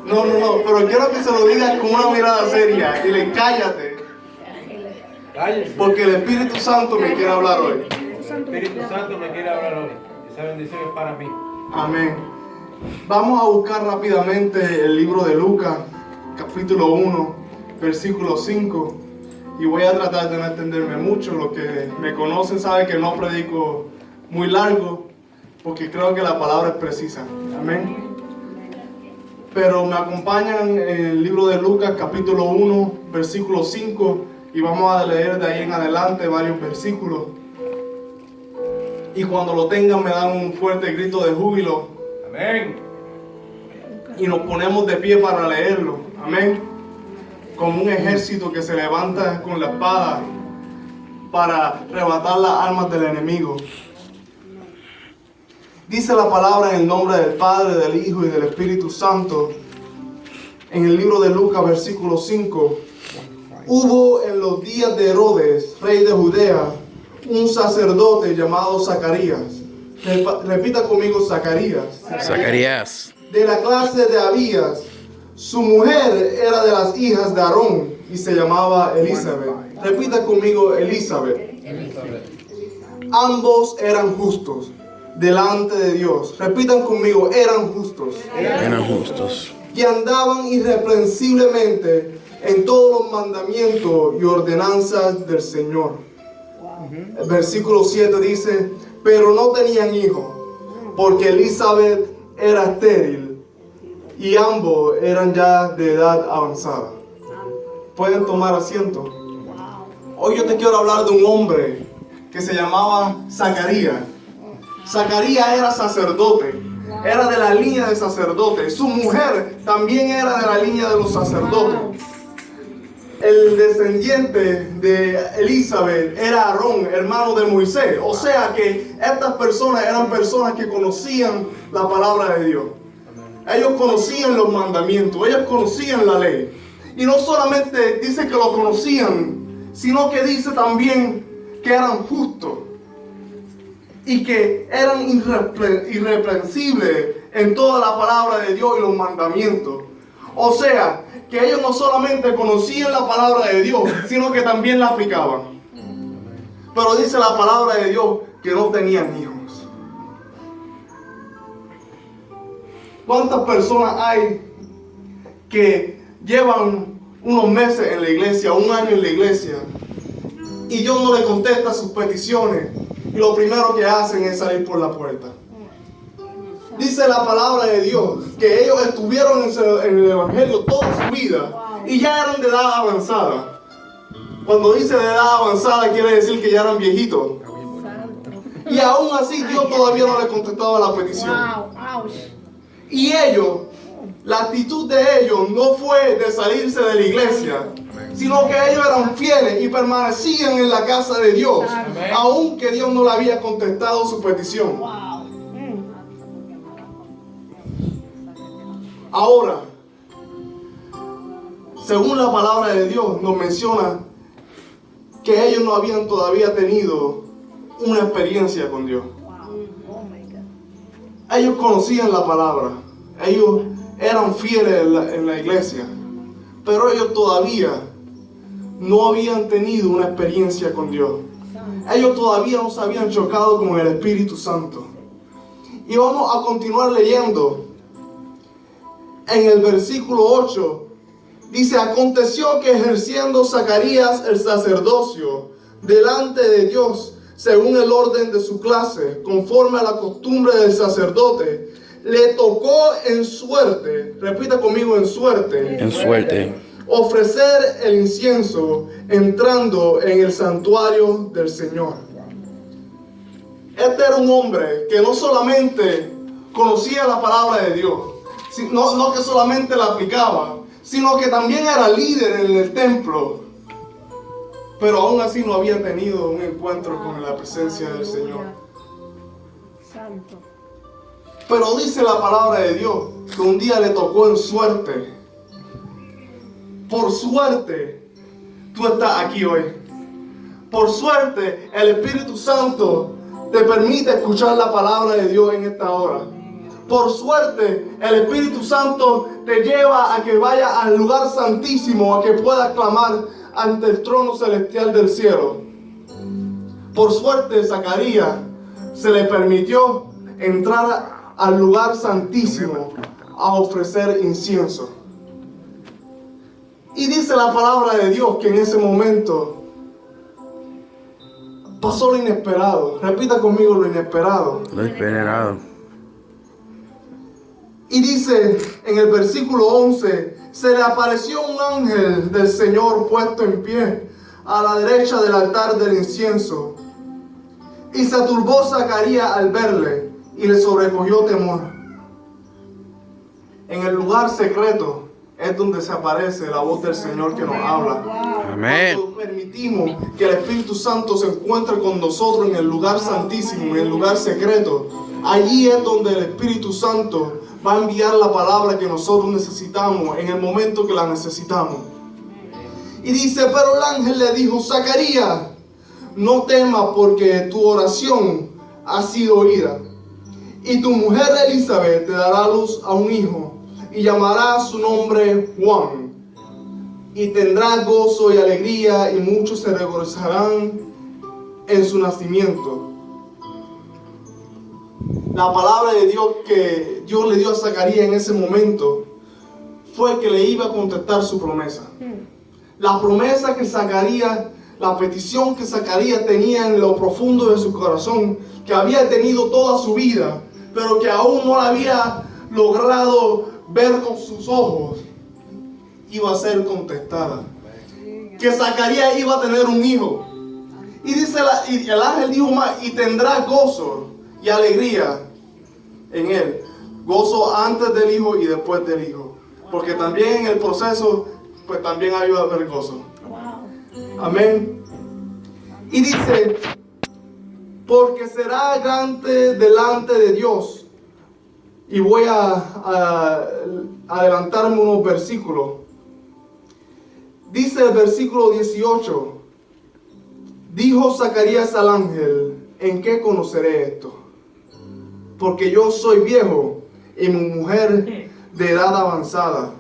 No, pero quiero que se lo digas con una mirada seria. Dile, cállate. Porque el Espíritu Santo me quiere hablar hoy. El Espíritu Santo me quiere hablar hoy. Esa bendición es para mí. Amén. Vamos a buscar rápidamente el libro de Lucas, capítulo 1, versículo 5. Y voy a tratar de no extenderme mucho. Los que me conocen saben que no predico muy largo, porque creo que la palabra es precisa. Amén. Pero me acompañan en el libro de Lucas, capítulo 1, versículo 5. Y vamos a leer de ahí en adelante varios versículos. Y cuando lo tengan me dan un fuerte grito de júbilo. Amén. Y nos ponemos de pie para leerlo. Amén. Como un ejército que se levanta con la espada para arrebatar las armas del enemigo. Dice la palabra en el nombre del Padre, del Hijo y del Espíritu Santo. En el libro de Lucas, versículo 5. Hubo en los días de Herodes, rey de Judea, un sacerdote llamado Zacarías. Repita conmigo, Zacarías. Zacarías. De la clase de Abías. Su mujer era de las hijas de Aarón y se llamaba Elizabeth. Repita conmigo, Elizabeth. Ambos eran justos delante de Dios. Repitan conmigo, eran justos. Eran justos. Y andaban irreprensiblemente en todos los mandamientos y ordenanzas del Señor. El versículo 7 dice, pero no tenían hijo, porque Elizabeth era estéril y ambos eran ya de edad avanzada. Pueden tomar asiento. Hoy yo te quiero hablar de un hombre que se llamaba Zacarías. Zacarías era sacerdote, era de la línea de sacerdotes. Su mujer también era de la línea de los sacerdotes. El descendiente de Elizabeth era Aarón, hermano de Moisés. O sea que estas personas eran personas que conocían la palabra de Dios. Ellos conocían los mandamientos, ellos conocían la ley. Y no solamente dice que lo conocían, sino que dice también que eran justos. Y que eran irreprensibles en toda la palabra de Dios y los mandamientos. O sea, que ellos no solamente conocían la palabra de Dios, sino que también la aplicaban. Pero dice la palabra de Dios que no tenían hijos. ¿Cuántas personas hay que llevan unos meses en la iglesia, un año en la iglesia, y Dios no le contesta sus peticiones? Y lo primero que hacen es salir por la puerta. Dice la palabra de Dios que ellos estuvieron en el Evangelio toda su vida y ya eran de edad avanzada. Cuando dice de edad avanzada quiere decir que ya eran viejitos. Y aún así Dios todavía no le contestaba la petición. Y ellos, la actitud de ellos no fue de salirse de la iglesia, sino que ellos eran fieles y permanecían en la casa de Dios, aunque Dios no le había contestado su petición. Ahora, según la palabra de Dios, nos menciona que ellos no habían todavía tenido una experiencia con Dios. Ellos conocían la palabra, ellos eran fieles en la iglesia, pero ellos todavía no habían tenido una experiencia con Dios. Ellos todavía no se habían chocado con el Espíritu Santo. Y vamos a continuar leyendo. En el versículo 8 dice, aconteció que ejerciendo Zacarías el sacerdocio delante de Dios, según el orden de su clase, conforme a la costumbre del sacerdote, le tocó en suerte, repita conmigo, en suerte, ofrecer el incienso entrando en el santuario del Señor. Este era un hombre que no solamente conocía la palabra de Dios, no que solamente la aplicaba, sino que también era líder en el templo, pero aún así no había tenido un encuentro con la presencia del Señor. Pero dice la palabra de Dios que un día le tocó en suerte. Por suerte, tú estás aquí hoy. Por suerte, el Espíritu Santo te permite escuchar la palabra de Dios en esta hora. Por suerte, el Espíritu Santo te lleva a que vaya al lugar santísimo, a que puedas clamar ante el trono celestial del cielo. Por suerte, Zacarías se le permitió entrar al lugar santísimo a ofrecer incienso. Y dice la palabra de Dios que en ese momento pasó lo inesperado. Repita conmigo lo inesperado. Lo esperado. Y dice en el versículo 11, se le apareció un ángel del Señor puesto en pie a la derecha del altar del incienso. Y se turbó Zacarías al verle y le sobrecogió temor. En el lugar secreto es donde se aparece la voz del Señor que nos habla. Amén. Cuando permitimos que el Espíritu Santo se encuentre con nosotros en el lugar santísimo, en el lugar secreto, allí es donde el Espíritu Santo va a enviar la palabra que nosotros necesitamos en el momento que la necesitamos. Y dice, pero el ángel le dijo, Zacarías, no temas porque tu oración ha sido oída. Y tu mujer Elizabeth te dará luz a un hijo y llamará su nombre Juan. Y tendrá gozo y alegría y muchos se regocijarán en su nacimiento. La palabra de Dios que Dios le dio a Zacarías en ese momento fue que le iba a contestar su promesa. La promesa que Zacarías, la petición que Zacarías tenía en lo profundo de su corazón, que había tenido toda su vida, pero que aún no la había logrado ver con sus ojos, iba a ser contestada. Que Zacarías iba a tener un hijo. Y dice y el ángel dijo más, y tendrá gozo y alegría en él. Gozo antes del hijo y después del hijo. Porque también en el proceso, pues también ayuda a haber gozo. Amén. Y dice, porque será grande delante de Dios. Y voy a adelantarme unos versículos. Dice el versículo 18. Dijo Zacarías al ángel, ¿en qué conoceré esto? Porque yo soy viejo y mi mujer de edad avanzada.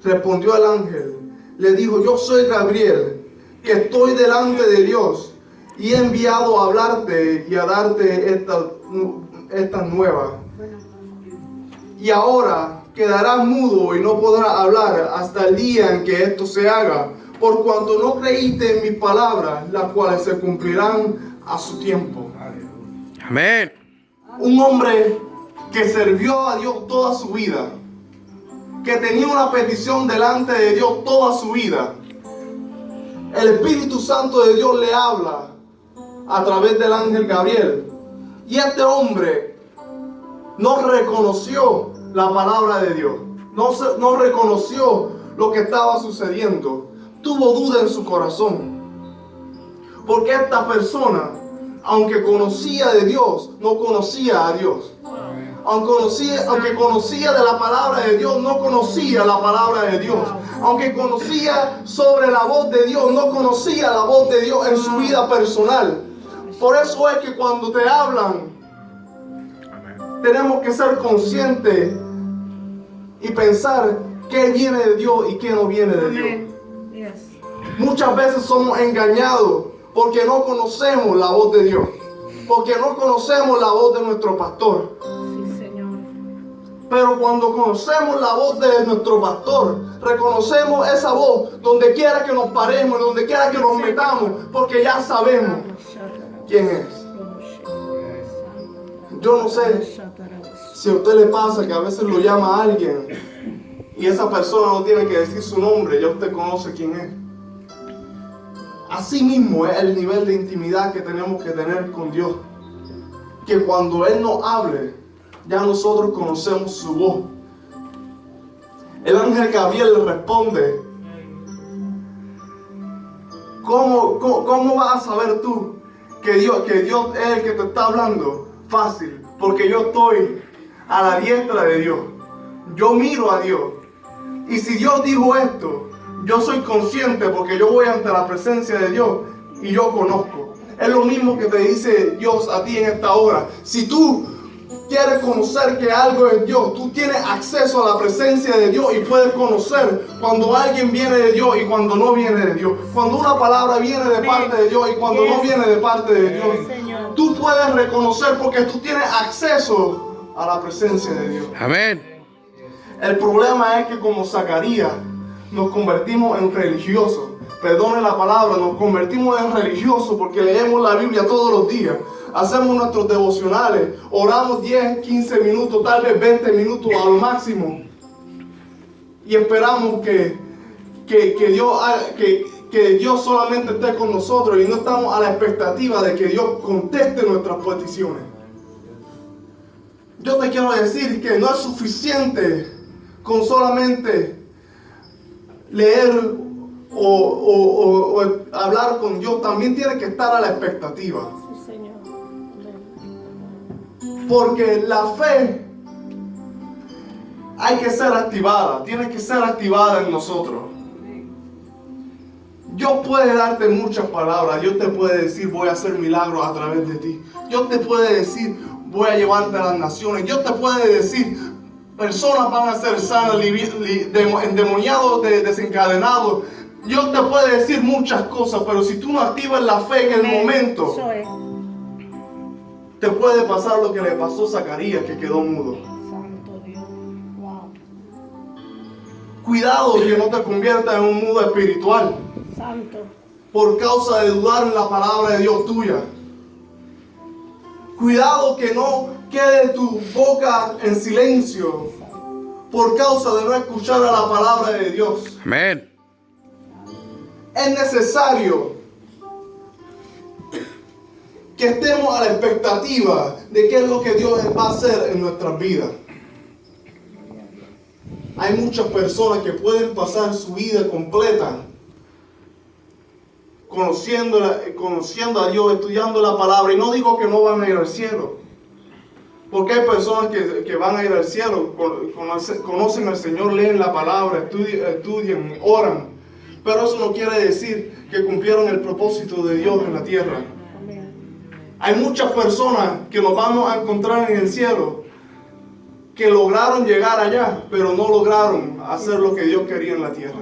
Respondió el ángel, le dijo, yo soy Gabriel, que estoy delante de Dios y he enviado a hablarte y a darte esta nueva. Y ahora quedarás mudo y no podrás hablar hasta el día en que esto se haga, por cuanto no creíste en mis palabras, las cuales se cumplirán a su tiempo. Amén. Un hombre que sirvió a Dios toda su vida, que tenía una petición delante de Dios toda su vida. El Espíritu Santo de Dios le habla a través del ángel Gabriel. Y este hombre no reconoció la palabra de Dios. No reconoció lo que estaba sucediendo. Tuvo duda en su corazón. Porque esta persona, aunque conocía de Dios, no conocía a Dios. Aunque conocía de la palabra de Dios, no conocía la palabra de Dios. Aunque conocía sobre la voz de Dios, no conocía la voz de Dios en su vida personal. Por eso es que cuando te hablan, tenemos que ser conscientes y pensar qué viene de Dios y qué no viene de Dios. Muchas veces somos engañados porque no conocemos la voz de Dios, porque no conocemos la voz de nuestro pastor. Pero cuando conocemos la voz de nuestro pastor, reconocemos esa voz donde quiera que nos paremos, donde quiera que nos metamos, porque ya sabemos quién es. Yo no sé si a usted le pasa que a veces lo llama a alguien y esa persona no tiene que decir su nombre, ya usted conoce quién es. Así mismo es el nivel de intimidad que tenemos que tener con Dios. Que cuando Él nos hable, ya nosotros conocemos su voz. El ángel Gabriel le responde, ¿cómo vas a saber tú que Dios es el que te está hablando? Fácil, porque yo estoy a la diestra de Dios. Yo miro a Dios. Y si Dios dijo esto, yo soy consciente porque yo voy ante la presencia de Dios y yo conozco. Es lo mismo que te dice Dios a ti en esta hora. Si tú quieres conocer que algo es Dios, tú tienes acceso a la presencia de Dios y puedes conocer cuando alguien viene de Dios y cuando no viene de Dios. Cuando una palabra viene de parte de Dios y cuando no viene de parte de Dios. Tú puedes reconocer porque tú tienes acceso a la presencia de Dios. Amén. El problema es que como Zacarías nos convertimos en religiosos. Perdone la palabra, nos convertimos en religiosos porque leemos la Biblia todos los días. Hacemos nuestros devocionales, oramos 10, 15 minutos, tal vez 20 minutos al máximo. Y esperamos que Dios solamente esté con nosotros y no estamos a la expectativa de que Dios conteste nuestras peticiones. Yo te quiero decir que no es suficiente con solamente leer o hablar con Dios. También tiene que estar a la expectativa. Sí, Señor. Porque la fe hay que ser activada, tiene que ser activada en nosotros. Dios puede darte muchas palabras. Dios te puede decir, voy a hacer milagros a través de ti. Dios te puede decir, voy a llevarte a las naciones. Dios te puede decir, personas van a ser sanas, endemoniados, desencadenados. Dios te puede decir muchas cosas, pero si tú no activas la fe en el momento, Eso es. te puede pasar lo que le pasó a Zacarías, que quedó mudo. Santo Dios. Wow. Cuidado que no te conviertas en un mudo espiritual Santo. por causa de dudar en la palabra de Dios tuya. Cuidado que no quede tu boca en silencio por causa de no escuchar a la palabra de Dios. Amén. Es necesario que estemos a la expectativa de qué es lo que Dios va a hacer en nuestras vidas. Hay muchas personas que pueden pasar su vida completa conociendo a Dios, estudiando la palabra, y no digo que no van a ir al cielo, porque hay personas que van a ir al cielo, conocen al Señor, leen la palabra, estudian, oran, pero eso no quiere decir que cumplieron el propósito de Dios en la tierra. Amén. Hay muchas personas que nos vamos a encontrar en el cielo que lograron llegar allá, pero no lograron hacer lo que Dios quería en la tierra.